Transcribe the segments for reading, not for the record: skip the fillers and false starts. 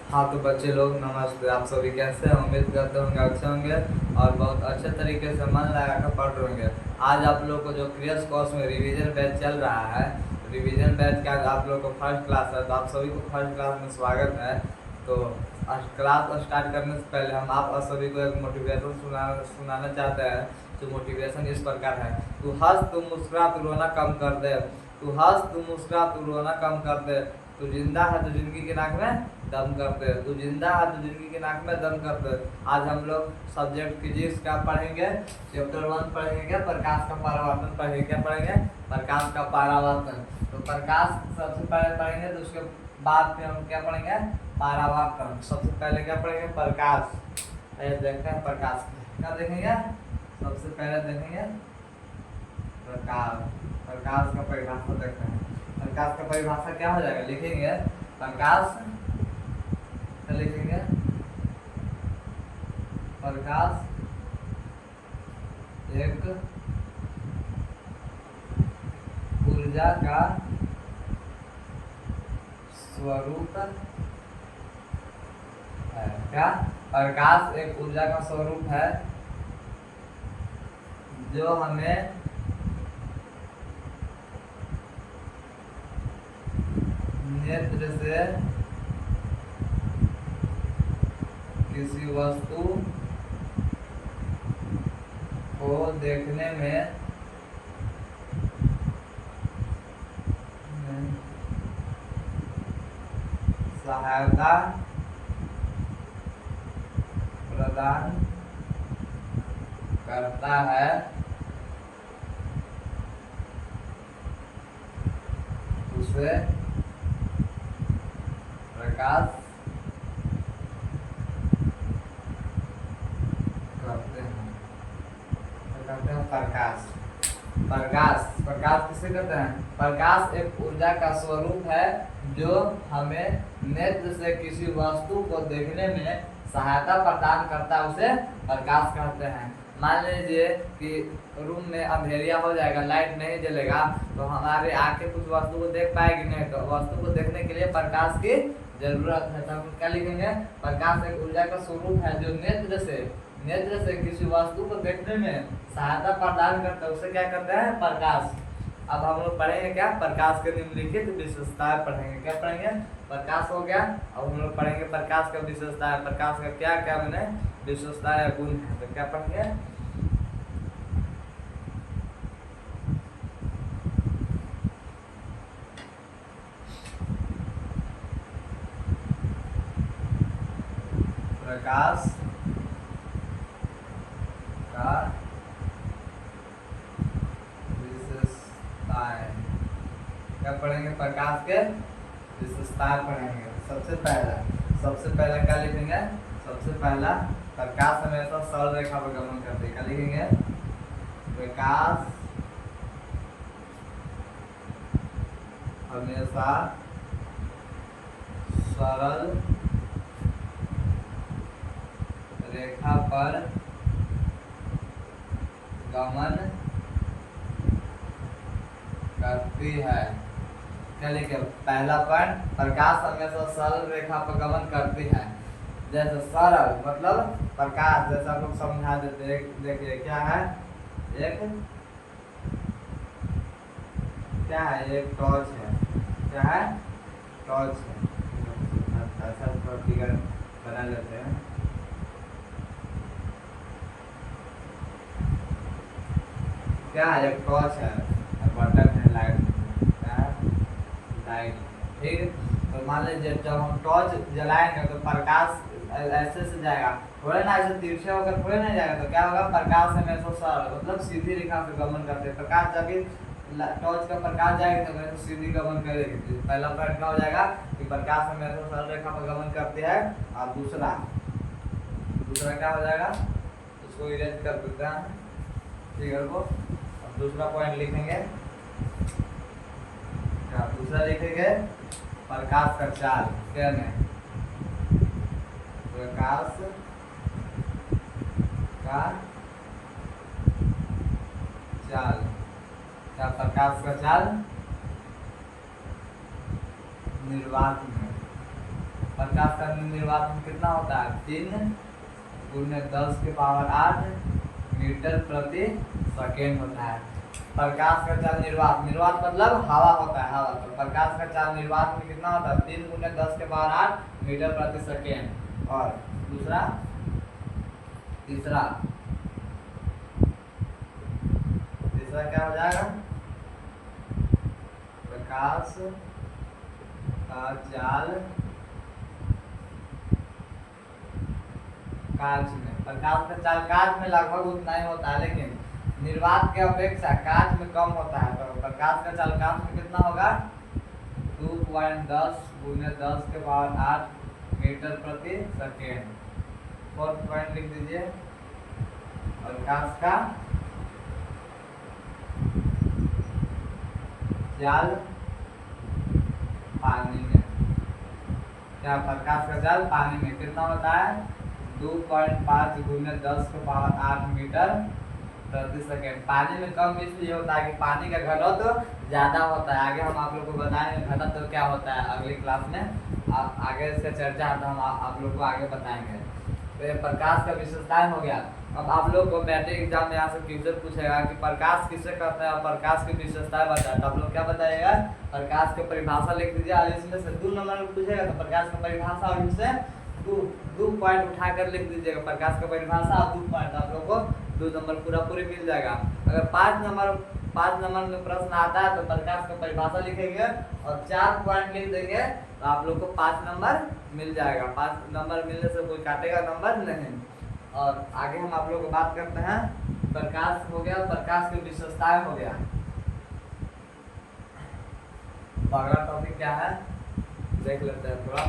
हाँ तो बच्चे लोग नमस्ते। आप सभी कैसे हैं? उम्मीद करते होंगे अच्छे होंगे और बहुत अच्छे तरीके से मन लगा कर पढ़ रहे होंगे। आज आप लोग को जो क्रियस कोर्स में रिवीजन बैच चल रहा है, रिवीजन बैच का आप लोग को फर्स्ट क्लास है, तो आप सभी को फर्स्ट क्लास में स्वागत है। तो क्लास स्टार्ट करने से पहले हम आप सभी को एक मोटिवेशन सुनाना चाहते हैं। जो मोटिवेशन इस प्रकार है: तू हंस तू मुस्कुरा तू रोना कम कर दे, तू हंस तू मुस्कुरा तू रोना कम कर दे, तू जिंदा है तो जिंदगी के नाक में दम करते, तू जिंदा है तो जिंदगी के नाक में दम करते। आज हम लोग सब्जेक्ट फिजिक्स का पढ़ेंगे, चैप्टर 1 पढ़ेंगे, प्रकाश का परावर्तन पढ़ेंगे। क्या पढ़ेंगे? प्रकाश का परावर्तन। तो प्रकाश सबसे पहले पढ़ेंगे, तो उसके बाद फिर हम क्या पढ़ेंगे? परावर्तन। सबसे पहले क्या पढ़ेंगे? प्रकाश। देखते हैं प्रकाश क्या देखेंगे। सबसे पहले देखेंगे प्रकाश। प्रकाश का परिभाषा देखते हैं। प्रकाश का परिभाषा क्या हो जाएगा? लिखेंगे प्रकाश, लिखेंगे प्रकाश एक ऊर्जा का स्वरूप है। क्या? प्रकाश एक ऊर्जा का स्वरूप है जो हमें नेत्र से किसी वस्तु को देखने में सहायता प्रदान करता है। उसे प्रकाश करते हैं। प्रकाश। प्रकाश किसे कहते हैं? प्रकाश एक ऊर्जा का स्वरूप है जो हमें नेत्र से किसी वस्तु को देखने में सहायता प्रदान करता है, उसे प्रकाश कहते हैं। मान लीजिए कि रूम में अंधेरिया हो जाएगा, लाइट नहीं जलेगा, तो हमारे आंखें कुछ वस्तु को देख पाएगी नहीं। तो वस्तु को देखने के लिए प्रकाश की जरूरत है। तो क्या लिखेंगे? प्रकाश एक ऊर्जा का स्वरूप है जो नेत्र से किसी वस्तु को देखने में सहायता प्रदान करता है, उसे क्या करते हैं? प्रकाश। अब हम लोग पढ़ेंगे क्या? प्रकाश के निम्नलिखित विशेषताएं पढ़ेंगे। क्या पढ़ेंगे? प्रकाश हो गया। अब हम लोग पढ़ेंगे प्रकाश का विशेषताएं। प्रकाश का क्या क्या मैंने विशेषताएं गुण है। तो क्या पढ़ेंगे? प्रकाश का विशेषताएं। क्या पढ़ेंगे? प्रकाश के विशेषताएं पढ़ेंगे। सबसे पहला क्या लिखेंगे? सबसे पहला, प्रकाश हमेशा सरल रेखा पर गमन करते हैं। क्या लिखेंगे? प्रकाश हमेशा सरल रेखा पर गमन करती है। क्या लिखे? पहला पॉइंट, प्रकाश हमेशा सरल रेखा पर गमन करती है। जैसे सरल मतलब प्रकाश, जैसा हम लोग समझा देते हैं। देखिए क्या है? एक क्या है? एक टॉर्च है। क्या है? टॉर्च है। ऐसा फिगर बना लेते हैं। क्या है? एक टॉर्च है, बटन है, लाइट है, लाइट। ठीक। तो मान लीजिए जब हम टॉर्च जलाएंगे तो प्रकाश ऐसे से जाएगा, थोड़े ना ऐसे तिरछे होकर थोड़े नहीं जाएगा। तो क्या होगा? प्रकाश हमेशा सरल मतलब सीधी रेखा से गमन करते हैं। प्रकाश जब भी टॉर्च का प्रकाश जाएगा तो हमेशा सीधी गमन करेगी। पहला पॉइंट क्या हो जाएगा कि प्रकाश हमेशा सरल रेखा पर गमन करती है। और दूसरा क्या हो जाएगा? उसको इरेज कर देते हैं फिगर को। अब दूसरा पॉइंट लिखेंगे। क्या दूसरा लिखेंगे? प्रकाश का चाल। क्या नहीं? प्रकाश का चाल। क्या प्रकाश का चाल? निर्वात में प्रकाश का निर्वात कितना होता है 3 गुने 10 के पावर 8 मीटर प्रति सेकेंड होता है। प्रकाश का चाल निर्वात, निर्वात मतलब हवा होता है, हवा। तो प्रकाश का चाल निर्वात में कितना होता है 3 गुने 10 के पावर 8 मीटर प्रति सेकेंड। और दूसरा तीसरा क्या हो जाएगा, प्रकाश का चाल कांच में, प्रकाश का चाल कांच में लगभग उतना ही होता है, लेकिन निर्वात के अपेक्षा कांच में कम होता है। तो प्रकाश का चाल कांच में कितना होगा 2.10 गुने 10 के पावर 8 मीटर प्रति सेकेंड। फोर्थ पॉइंट लिख दीजिए, प्रकाश का चाल पानी में, क्या प्रकाश का चाल पानी में कितना होता है 2.5 गुने 10 के पावर 8 मीटर प्रति सेकेंड। पानी में कम इसलिए होता है कि पानी का घनत्व तो ज़्यादा होता है। आगे हम आप लोग को बताएंगे घनत्व तो क्या होता है अगली क्लास में, आगे इसका चर्चा तो हम आप लोग को आगे बताएंगे। तो ये प्रकाश का विशेषताएं हो गया। अब आप लोग को मैट्रिक एग्जाम में यहाँ से क्वेश्चन पूछेगा कि प्रकाश किसे कहते हैं और प्रकाश की विशेषताएं बताए, तो आप लोग क्या बताइएगा प्रकाश की परिभाषा लिख दीजिए। और इसमें से 2 नंबर में पूछेगा तो प्रकाश की परिभाषा और इनसे 2 पॉइंट उठाकर लिख दीजिएगा, प्रकाश का परिभाषा और 2 पॉइंट, आप लोग को 2 नंबर पूरी मिल जाएगा। अगर 5 नंबर में प्रश्न आता है तो प्रकाश का परिभाषा लिखेंगे और 4 पॉइंट लिख देंगे तो आप लोग को 5 नंबर मिल जाएगा। 5 नंबर मिलने से कोई काटेगा नंबर नहीं। और आगे हम आप लोग को बात करते हैं, प्रकाश हो गया, प्रकाश की विशेषताएं हो गया। तो अगला टॉपिक क्या है देख लेते हैं थोड़ा।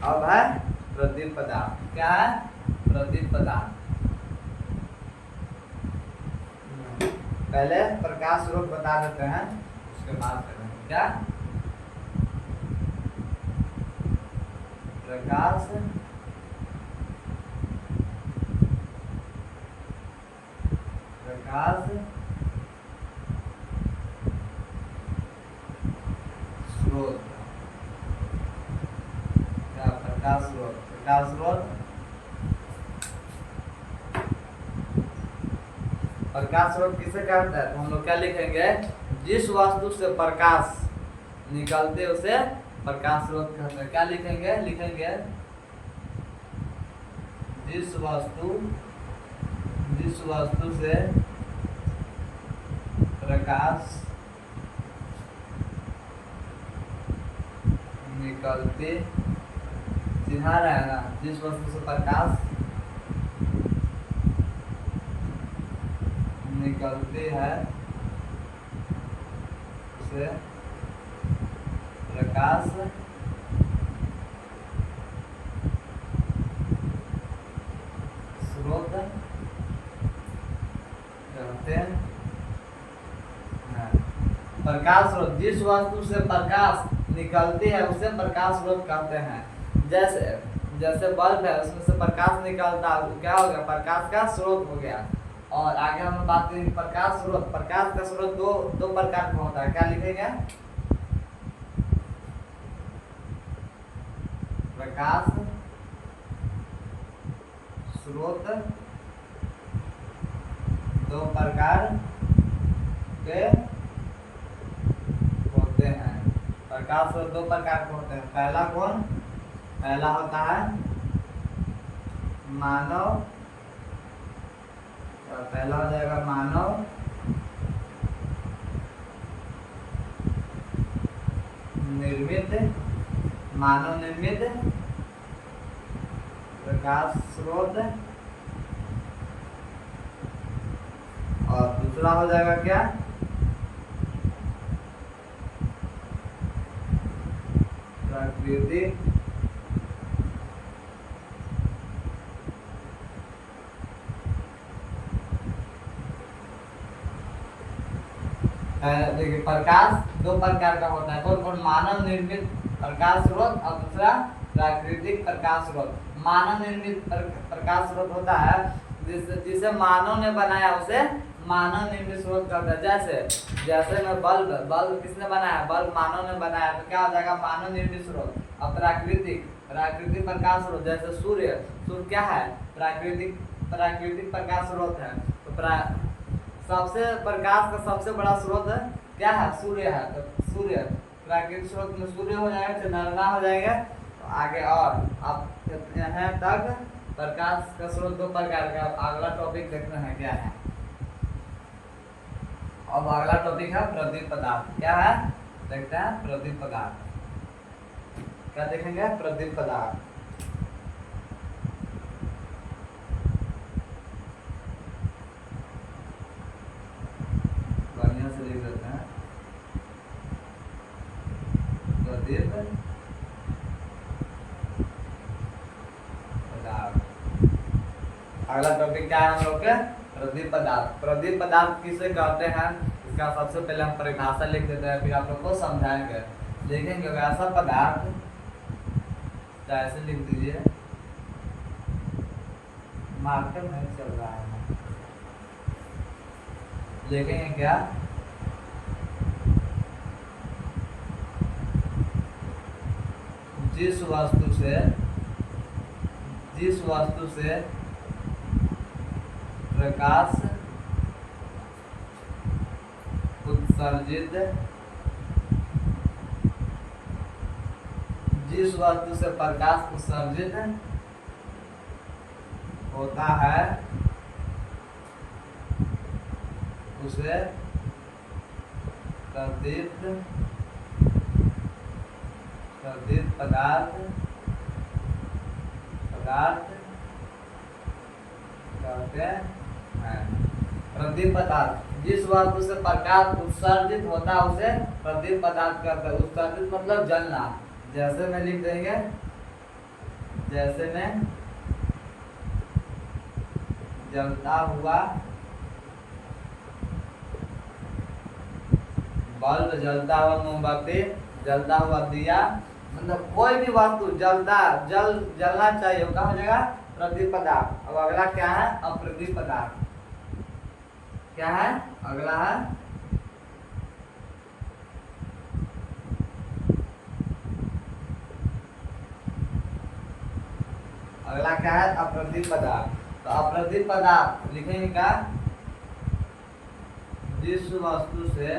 अब है प्रदीप पदार्थ। क्या है प्रदीप पदार्थ। पहले प्रकाश स्रोत बता देते हैं उसके बाद करेंगे। क्या प्रकाश स्रोत, क्या प्रकाश स्रोत, प्रकाश स्रोत प्रकाश स्रोत किसे कहते हैं, तो हम लोग क्या लिखेंगे जिस वस्तु से प्रकाश निकलते उसे प्रकाश स्रोत कहते हैं। क्या लिखेंगे जिस वस्तु से प्रकाश निकलते, सीधा रहेगा, जिस वस्तु से प्रकाश निकलते हैं उसे प्रकाश स्रोत कहते हैं। प्रकाश स्रोत, जिस वस्तु से प्रकाश निकलती है उसे प्रकाश स्रोत कहते हैं। जैसे बल्ब है उसमें से प्रकाश निकलता है, वो क्या हो गया प्रकाश का स्रोत हो गया। और आगे हम बात करेंगे प्रकाश स्रोत। प्रकाश का स्रोत दो प्रकार का होता है। क्या लिखेंगे प्रकाश स्रोत 2 प्रकार के होते हैं। प्रकाश स्रोत 2 प्रकार के होते हैं। पहला होता है मानव, पहला हो जाएगा मानव निर्मित प्रकाश स्रोत, और दूसरा हो जाएगा क्या प्राकृतिक देखिए प्रकाश 2 प्रकार का होता है। कौन मानव निर्मित प्रकाश स्रोत और दूसरा प्राकृतिक प्रकाश स्रोत। मानव निर्मित प्रकाश स्रोत होता है जिसे मानव ने बनाया उसे मानव निर्मित स्रोत कहते हैं। जैसे जैसे में बल्ब बल्ब किसने बनाया, बल्ब मानव ने बनाया, तो क्या हो जाएगा मानव निर्मित स्रोत। अब प्राकृतिक प्राकृतिक प्रकाश स्रोत, जैसे सूर्य सूर्य क्या है, प्राकृतिक प्राकृतिक प्रकाश स्रोत है। तो सबसे प्रकाश का सबसे बड़ा स्रोत है क्या है, सूर्य है। तो सूर्य प्राकृतिक स्रोत में सूर्य हो जाएगा, चंद्रमा हो जाएगा। तो आगे और अब यहाँ तक प्रकाश का स्रोत दो प्रकार का। अगला टॉपिक देखते हैं क्या है। अब अगला टॉपिक है प्रदीप पदार्थ। क्या है देखते हैं, प्रदीप पदार्थ। क्या देखेंगे, प्रदीप पदार्थ। बढ़िया से लिख देते हैं, प्रदीप पदार्थ। अगला टॉपिक क्या है हम लोग के, प्रदीप पदार्थ। प्रदीप पदार्थ किसे कहते हैं, इसका सबसे पहले हम परिभाषा लिख देते हैं, फिर आप लोग को समझाएंगे। लिखेंगे वैसा पदार्थ, ऐसे लिख दीजिए, मार्कर नहीं चल रहा है। लिखेंगे क्या, जिस वस्तु से प्रकाश उत्सर्जित जिस वस्तु से प्रकाश उत्सर्जित होता है उसे प्रदीप्त पदार्थ कहते हैं। प्रदीप पदार्थ जिस वस्तु से प्रकाश उत्सर्जित होता है उसे प्रदीप पदार्थ कहते हैं। उत्सर्जित मतलब जलना। जैसे में लिख देंगे, जैसे में जलता हुआ बल्ब, जलता हुआ मोमबत्ती, जलता हुआ दिया, मतलब कोई भी वस्तु जलना चाहिए, वो क्या हो जाएगा, प्रदीप पदार्थ। अब अगला क्या है, अप्रदीप पदार्थ। क्या है अगला, है अगला क्या है, अप्रदीप पदार्थ। तो अप्रदीप पदार्थ लिखेंगे क्या, जिस वस्तु से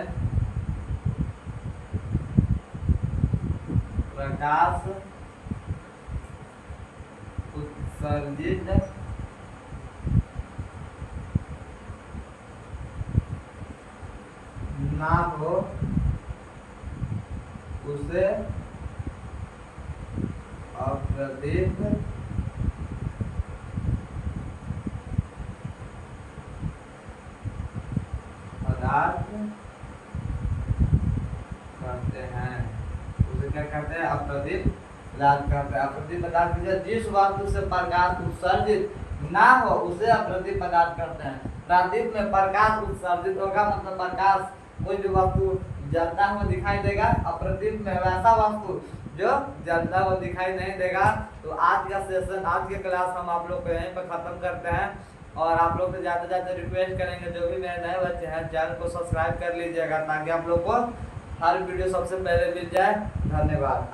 प्रकाश उत्सर्जित ना हो उसे अप्रदीप पदार्थ कहते हैं। उसे क्या कहते हैं, अप्रदीप पदार्थ कहते हैं। अप्रदीप पदार्थ जिस वस्तु से प्रकाश उत्सर्जित ना हो उसे अप्रदीप पदार्थ कहते हैं। प्रदीप में प्रकाश उत्सर्जित होगा, मतलब प्रकाश कोई भी वस्तु जलता हुआ दिखाई देगा। अप्रदीप में वैसा वस्तु जो जलता हुआ दिखाई नहीं देगा। तो आज का सेशन, आज की क्लास हम आप लोग को यहीं पर खत्म करते हैं। और आप लोग से जाते जाते रिक्वेस्ट करेंगे, जो भी मेरे नए बच्चे हैं चैनल को सब्सक्राइब कर लीजिएगा, ताकि आप लोग को हर वीडियो सबसे पहले मिल जाए। धन्यवाद।